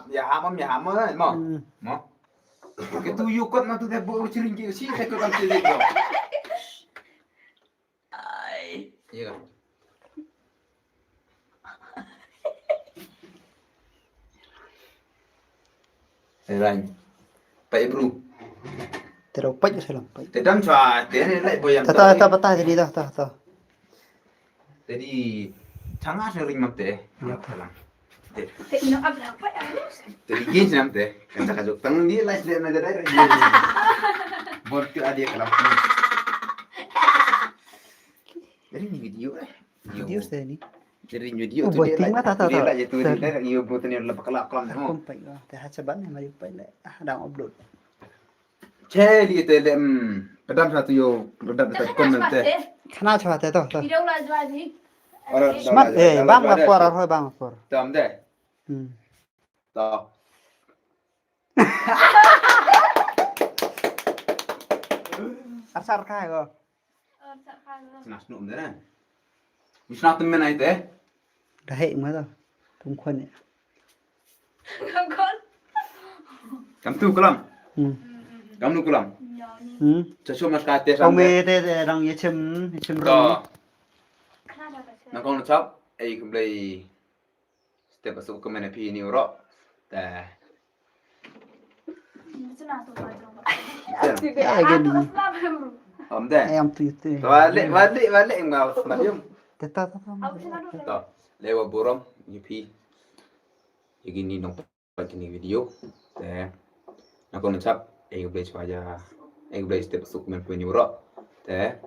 ya hamam mo. Mo. Gitu yukot na tu debo ciring sih saya kan ciring dong. Ai. Iya. Lain. Pak Ibru. Teropaj salam. Tedam cua, tene lại boyam. Tata patah jadi dah tah. Jadi sangat sering mate. Ya pulang. Tinggal apa ya? Jadi gini namte. Kan tak kasut tang dia lah dia nak ada. Bortu ada kalau. Jadi ni video eh. Video saya ni. Jadi video tu Buat dia ting lah. mata Dia tah. lah itu dia iyo buat ni lepas kelak semua. Kompai lah. Tah caban ni mari pai le. Dah upload. Celi tele pedam satu yo pedam satu komen teh. Khana chwa te to. Video lah jual ni. Smart bang lapor rồi bang lapor. Tam deh. Toh. Asar khai go. Senas num deh. Misna temen ai teh. Dah hei mà to. Tum khon ni. Không con. Kam tu kelam. Kam nu kelam. Cuma mas kate Ông sampai. mê te rang ye chim rong. Toh. Nak kau nak cap, kembali setiap masuk ke mana pi ni orang. Dah. Om dah. Em tu tu. Balik engkau semalam. Ta. Toh. Lewat borong, pi. Jadi ni nong pakai video. Dah. Nak kau nak cap, kembali cuaca. Kembali setiap masuk ke mana pi ni orang. Dah.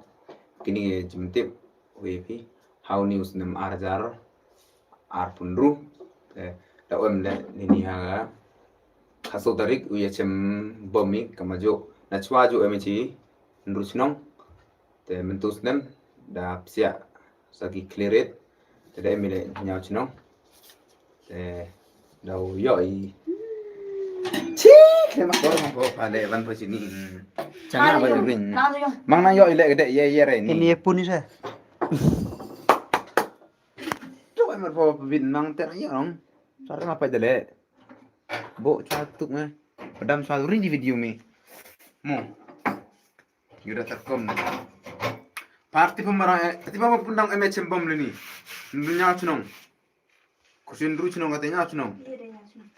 Kini jemput WP. How news nem arjar punru da le ni ha khaso tarik uyachem bomi kamajo na chwaju emichi nrusnong te mentus nem da psia sagi clearet te da emile nyau chnong te da yo I chi kema ko pale van po sini chana ba rin mang na yo ile gede ye re ni Ini pun ni saya. Mar po vin mang ter ya nong. Sare apa dele. Bo chatuk me. Padam swalu rin di video mi. Mo. Yuda terkom. Parti pemerang tiba apa pundang MHM bom ni. Dunya cunong. Kusin dulu cunong katanya cunong.